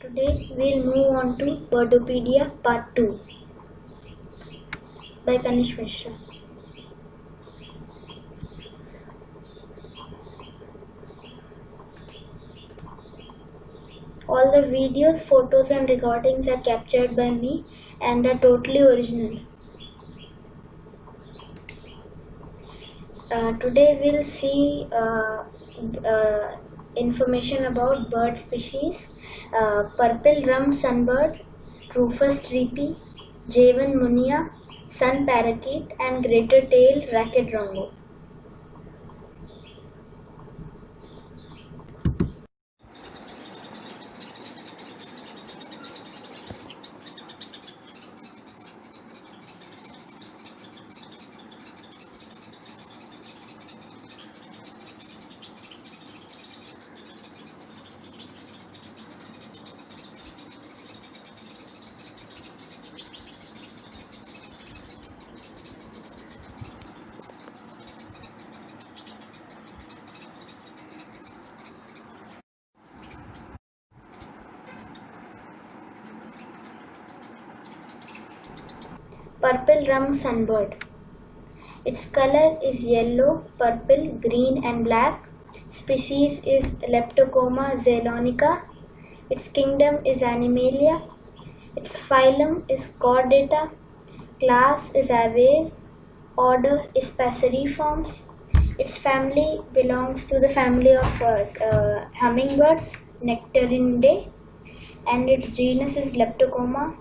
Today we'll move on to Birdopedia Part 2 by Kanish Mishra. All the videos, photos and recordings are captured by me and are totally original. Today we'll see information about bird species. Purple rum sunbird, Rufous treepie, Javan munia, sun parakeet and greater tail racket drongo. Purple rum sunbird. Its color is yellow, purple, green and black. Species is Leptocoma zeylonica. Its kingdom is Animalia. Its phylum is Chordata. Class is Aves. Order is Passeriformes. Its family belongs to the family of hummingbirds, Nectarinidae, and its genus is Leptocoma.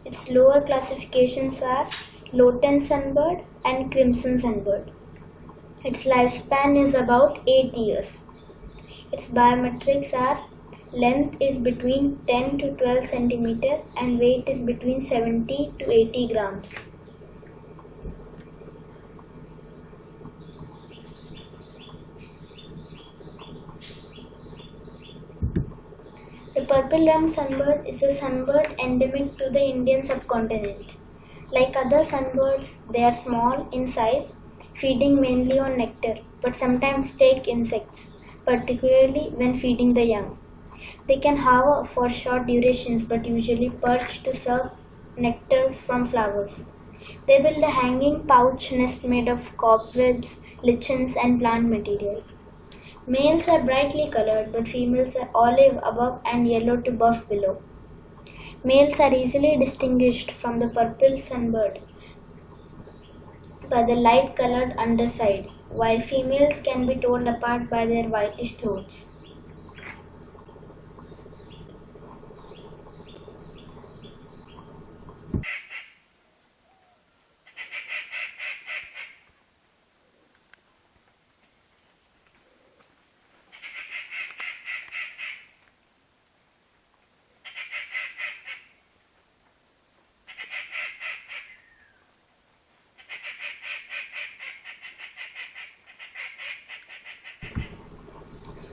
Its lower classifications are Lotan sunbird and Crimson sunbird. Its lifespan is about 8 years. Its biometrics are length is between 10 to 12 cm and weight is between 70 to 80 grams. The purple rum sunbird is a sunbird endemic to the Indian subcontinent. Like other sunbirds, they are small in size, feeding mainly on nectar, but sometimes take insects, particularly when feeding the young. They can hover for short durations but usually perch to serve nectar from flowers. They build a hanging pouch nest made of cobwebs, lichens and plant material. Males are brightly colored, but females are olive above and yellow to buff below. Males are easily distinguished from the purple sunbird by the light-colored underside, while females can be told apart by their whitish throats.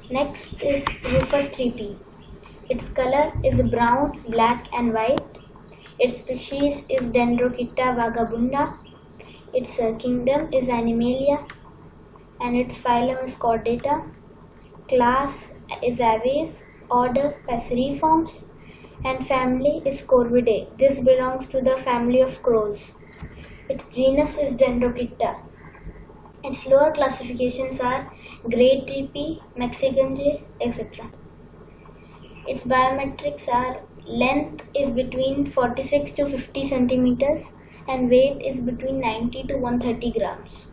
Next is Rufous treepie. Its color is brown, black and white. Its species is Dendrochitta vagabunda. Its kingdom is Animalia and its phylum is Chordata. Class is Aves. Order Passeriformes and family is Corvidae. This belongs to the family of crows. Its genus is Dendrochitta. Its lower classifications are Grey treepie, Mexican jay, etc. Its biometrics are length is between 46 to 50 centimeters and weight is between 90 to 130 grams.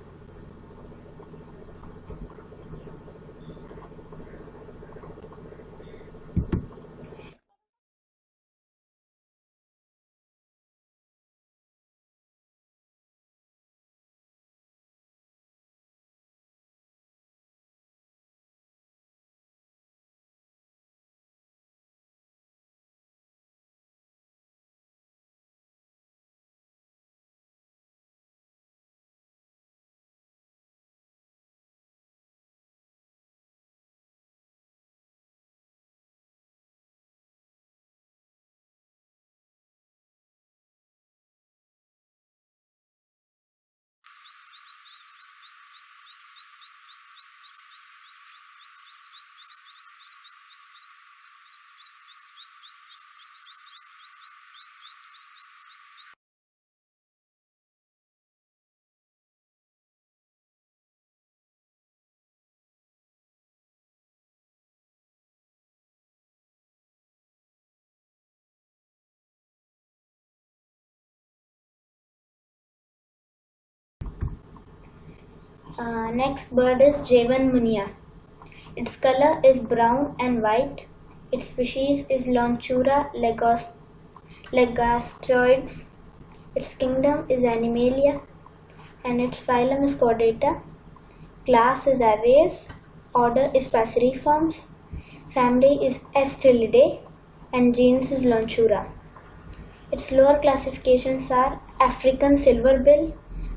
Next bird is Javan munia. Its color is brown and white. Its species is Lonchura legastroides. Its kingdom is Animalia and its phylum is Chordata. Class is Aves. Order is Passeriformes. Family is Astrilidae and genus is Lonchura. Its lower classifications are African silverbill,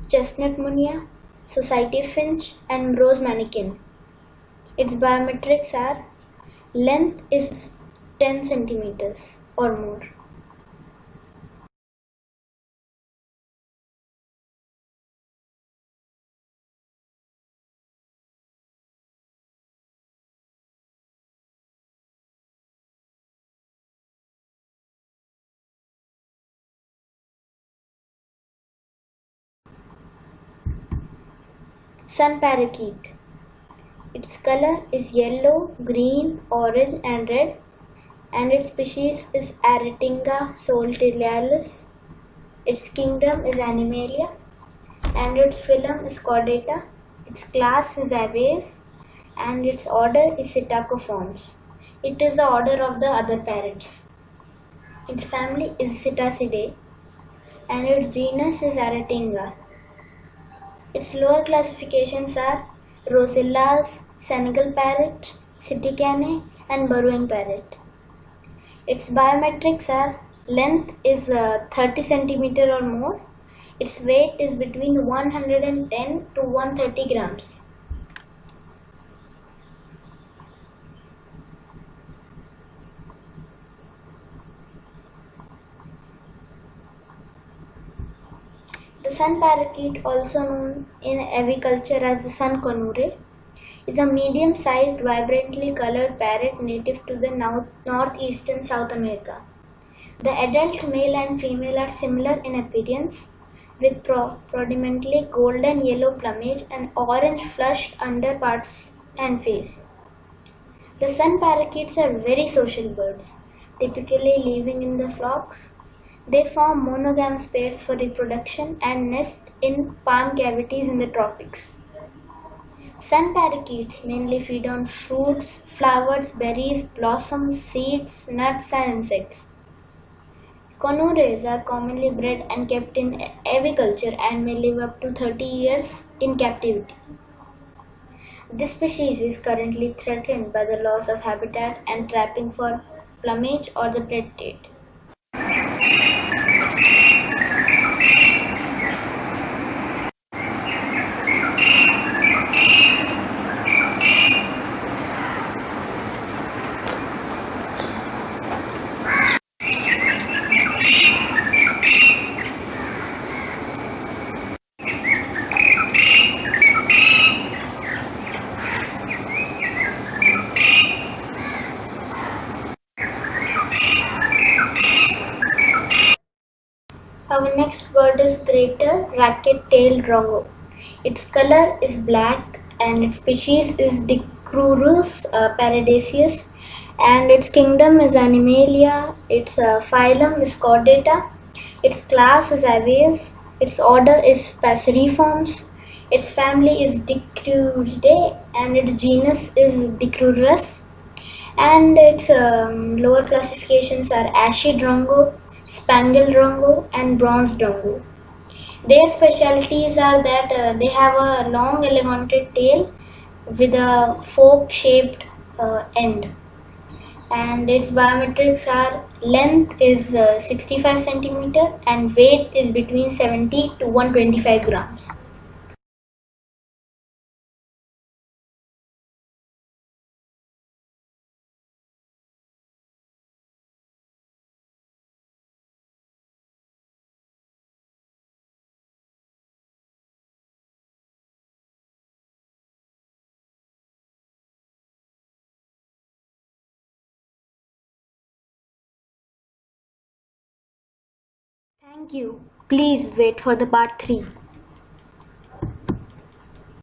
chestnut munia, society finch and rose manikin. Its biometrics are length is 10 centimeters or more. Sun parakeet. Its color is yellow, green, orange and red and its species is Aratinga solitarialis. Its kingdom is Animalia and its phylum is Chordata. Its class is Aves and its order is Psittacoformes. It is the order of the other parrots. Its family is Psittacidae and its genus is Aratinga. Its lower classifications are Rosillas, Senegal parrot, Siticane and burrowing parrot. Its biometrics are length is 30 centimeter or more. Its weight is between 110 to 130 grams. The sun parakeet, also known in aviculture as the sun conure, is a medium-sized, vibrantly colored parrot native to the northeastern South America. The adult male and female are similar in appearance, with predominantly golden yellow plumage and orange flushed underparts and face. The sun parakeets are very social birds, typically living in the flocks. They form monogamous pairs for reproduction and nest in palm cavities in the tropics. Sun parakeets mainly feed on fruits, flowers, berries, blossoms, seeds, nuts, and insects. Conures are commonly bred and kept in aviculture and may live up to 30 years in captivity. This species is currently threatened by the loss of habitat and trapping for plumage or the predate. Our next bird is greater racket-tailed drongo. Its color is black and its species is Dicrurus paradiseus and its kingdom is Animalia. Its phylum is Chordata. Its class is Aves. Its order is Passeriformes. Its family is Dicruridae and its genus is Dicrurus and its lower classifications are ashy drongo, spangled drongo, and bronze drongo. Their specialties are that they have a long elongated tail with a fork-shaped end, and its biometrics are length is 65 centimeter and weight is between 70 to 125 grams. Thank you. Please wait for the part 3.